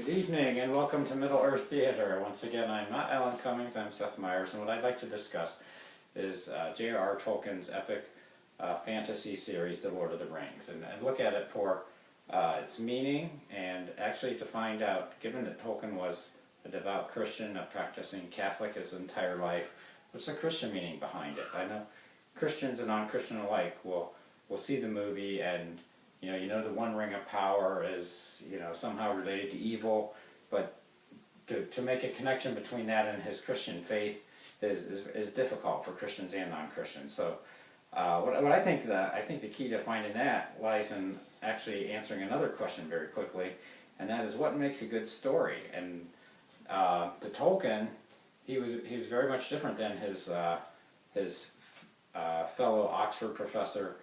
Good evening and welcome to Middle Earth Theater. Once again, I'm not Alan Cummings, I'm Seth Meyers, and what I'd like to discuss is J.R.R. Tolkien's epic fantasy series, The Lord of the Rings, and look at it for its meaning, and actually to find out, given that Tolkien was a devout Christian, a practicing Catholic his entire life, what's the Christian meaning behind it? I know Christians and non-Christian alike will see the movie and you know the One Ring of Power is somehow related to evil, but to make a connection between that and his Christian faith is difficult for Christians and non-Christians. So what I think the key to finding that lies in actually answering another question very quickly, and that is what makes a good story. And to Tolkien, he was very much different than his fellow Oxford professor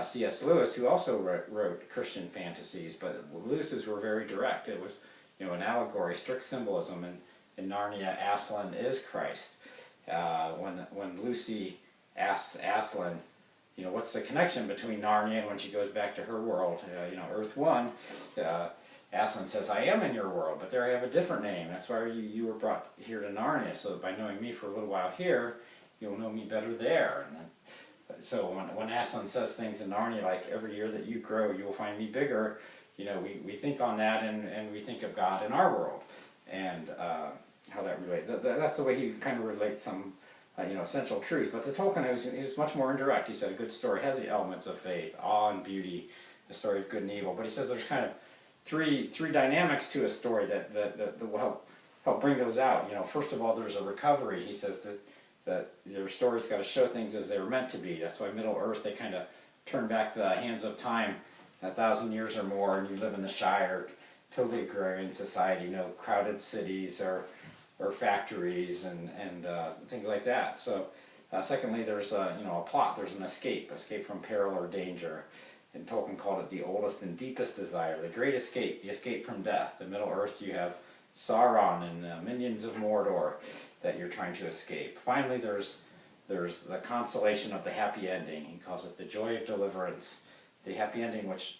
C.S. Lewis, who also wrote Christian fantasies, but Lewis's were very direct. It was, an allegory, strict symbolism. In Narnia, Aslan is Christ. When Lucy asks Aslan, what's the connection between Narnia and when she goes back to her world, Earth One, Aslan says, "I am in your world, but there I have a different name. That's why you were brought here to Narnia. So by knowing me for a little while here, you'll know me better there." And so when Aslan says things in Narnia like, "Every year that you grow, you will find me bigger," we think on that and we think of God in our world and how that relates. That's the way he kind of relates some essential truths. But to Tolkien, he was much more indirect. He said a good story has the elements of faith, awe and beauty, the story of good and evil. But he says there's kind of three dynamics to a story that will help bring those out. First of all, there's a recovery. He says that your story's got to show things as they were meant to be. That's why Middle Earth, they kind of turn back the hands of time 1,000 years or more, and you live in the Shire, totally agrarian society, no crowded cities or factories and things like that. So secondly, there's a plot. There's an escape from peril or danger. And Tolkien called it the oldest and deepest desire, the great escape, the escape from death. In Middle Earth, you have Sauron and the minions of Mordor that you're trying to escape. Finally, there's the consolation of the happy ending. He calls it the joy of deliverance, the happy ending which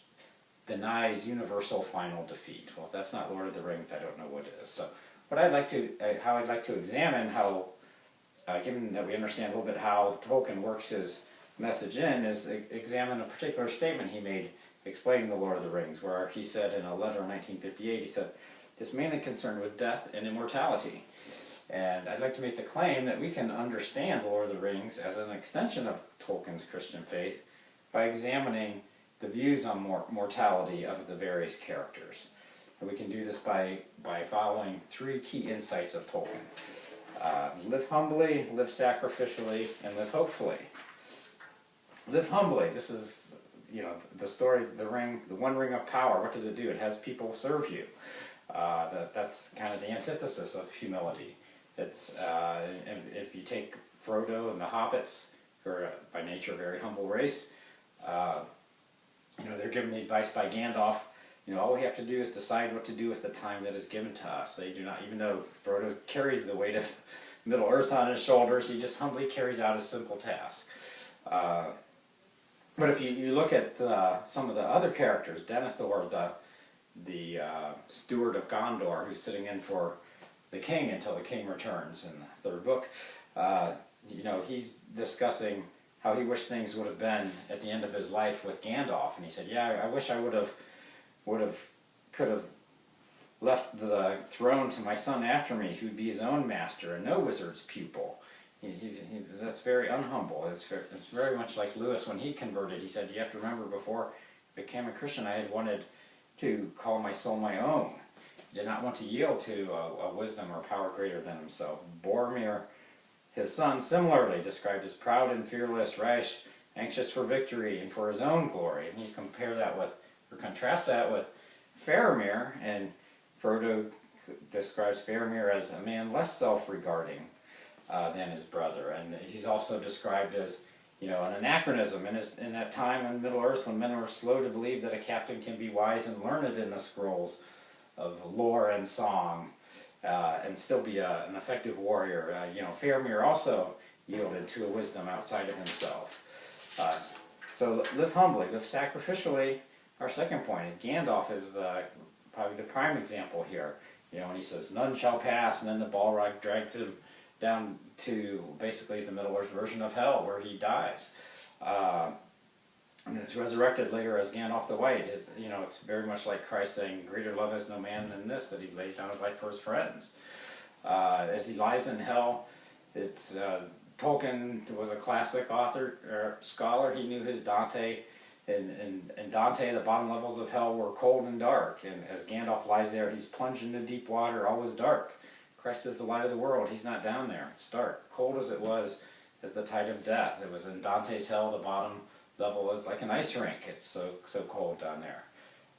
denies universal final defeat. Well, if that's not Lord of the Rings, I don't know what is. So how I'd like to examine how, given that we understand a little bit how Tolkien works his message in, is examine a particular statement he made explaining the Lord of the Rings, where he said in a letter in 1958, he said, "It's mainly concerned with death and immortality." And I'd like to make the claim that we can understand the Lord of the Rings as an extension of Tolkien's Christian faith by examining the views on mortality of the various characters. And we can do this by following three key insights of Tolkien. Live humbly, live sacrificially, and live hopefully. Live humbly. This is, the story, the One Ring of Power. What does it do? It has people serve you. That's kind of the antithesis of humility. It's if you take Frodo and the hobbits, who are by nature a very humble race, they're given the advice by Gandalf. All we have to do is decide what to do with the time that is given to us. They do not, even though Frodo carries the weight of Middle Earth on his shoulders, he just humbly carries out a simple task. But if you look at some of the other characters, Denethor, the steward of Gondor, who's sitting in for the king until the king returns in the third book, he's discussing how he wished things would have been at the end of his life with Gandalf, and he said, "Yeah, I wish I could have left the throne to my son after me, who'd be his own master and no wizard's pupil." That's very unhumble. It's very much like Lewis when he converted. He said, "You have to remember, before I became a Christian, I had wanted to call my soul my own. He did not want to yield to a wisdom or power greater than himself." Boromir, his son, similarly described as proud and fearless, rash, anxious for victory and for his own glory. And you contrast that with Faramir, and Frodo describes Faramir as a man less self-regarding than his brother. And he's also described as an anachronism in that time in Middle Earth when men were slow to believe that a captain can be wise and learned in the scrolls of lore and song and still be an effective warrior. Faramir also yielded to a wisdom outside of himself. So live humbly, live sacrificially. Our second point, Gandalf is probably the prime example here. You know, when he says, "None shall pass," and then the Balrog drags him down to basically the Middle-earth version of hell, where he dies. And is resurrected later as Gandalf the White. It's very much like Christ saying, "Greater love has no man than this, that he lays down his life for his friends." As he lies in hell, Tolkien was a classic author or scholar. He knew his Dante, and Dante, the bottom levels of hell were cold and dark. And as Gandalf lies there, he's plunged into deep water. All was dark. Christ is the light of the world. He's not down there. It's dark, cold as it was, as the tide of death. It was in Dante's hell. The bottom level was like an ice rink. It's so cold down there.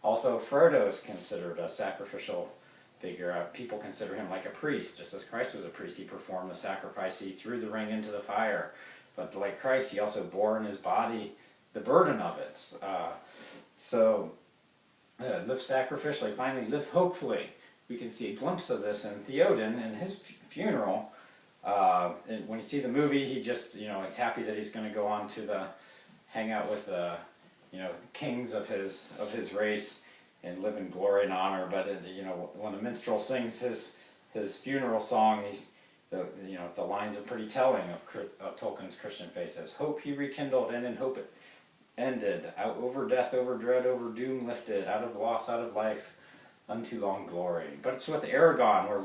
Also, Frodo is considered a sacrificial figure. People consider him like a priest, just as Christ was a priest. He performed the sacrifice. He threw the ring into the fire. But like Christ, he also bore in his body the burden of it. Live sacrificially. Finally, live hopefully. We can see a glimpse of this in Theoden in his funeral. And when you see the movie, he just, is happy that he's going to go on to hang out with the kings of his race and live in glory and honor. But when the minstrel sings his funeral song, the lines are pretty telling of Tolkien's Christian faith. It says, "Hope he rekindled, and in hope it ended. Out over death, over dread, over doom lifted. Out of loss, out of life, unto long glory." But it's with Aragorn where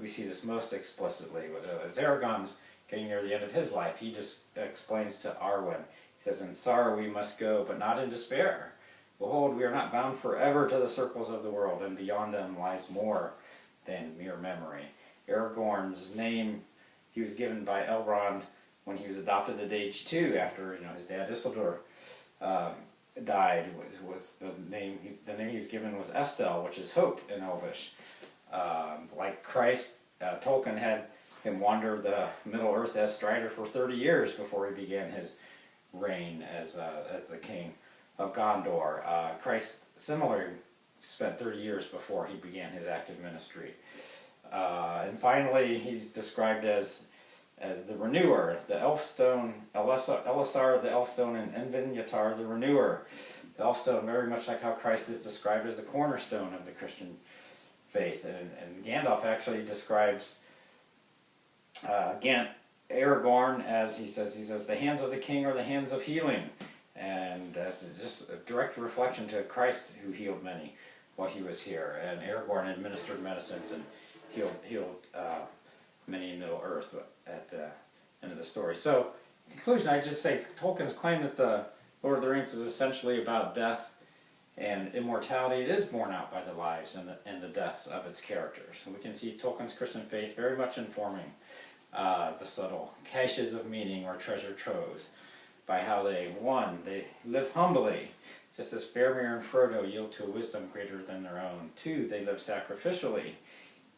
we see this most explicitly. As Aragorn's getting near the end of his life, he just explains to Arwen. He says, "In sorrow we must go, but not in despair. Behold, we are not bound forever to the circles of the world, and beyond them lies more than mere memory." Aragorn's name he was given by Elrond when he was adopted at age 2 after his dad Isildur died. Was the name he was given was Estel, which is hope in Elvish. Like Christ, Tolkien had him wander the Middle Earth as Strider for 30 years before he began his reign as the king of Gondor. Christ similarly spent 30 years before he began his active ministry. And finally, he's described as the renewer, the Elfstone, Elisar the Elfstone, and Envinyatar the renewer. The Elfstone, very much like how Christ is described as the cornerstone of the Christian faith. And Gandalf actually describes Aragorn as he says, "The hands of the king are the hands of healing." And that's just a direct reflection to Christ, who healed many while he was here. And Aragorn administered medicines and healed many in Middle Earth at the end of the story. So, in conclusion, I just say Tolkien's claim that the Lord of the Rings is essentially about death and immortality. It is borne out by the lives and the deaths of its characters. And we can see Tolkien's Christian faith very much informing the subtle caches of meaning or treasure troves by how they live humbly, just as Faramir and Frodo yield to a wisdom greater than their own. 2, they live sacrificially.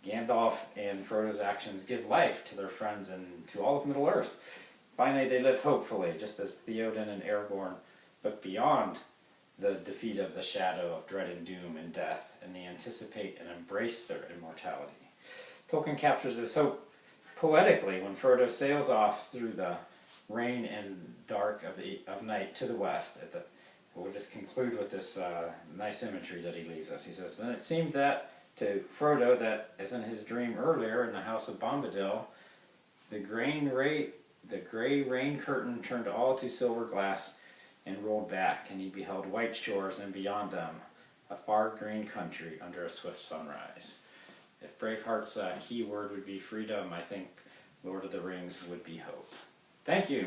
Gandalf and Frodo's actions give life to their friends and to all of Middle-earth. Finally, they live hopefully, just as Theoden and Aragorn look beyond the defeat of the shadow of dread and doom and death, and they anticipate and embrace their immortality. Tolkien captures this hope poetically when Frodo sails off through the rain and dark of night to the west. We'll just conclude with this nice imagery that he leaves us. He says, "And it seemed that to Frodo that, as in his dream earlier in the house of Bombadil, the grey rain curtain turned all to silver glass and rolled back, and he beheld white shores, and beyond them a far green country under a swift sunrise." If Braveheart's key word would be freedom, I think Lord of the Rings would be hope. Thank you.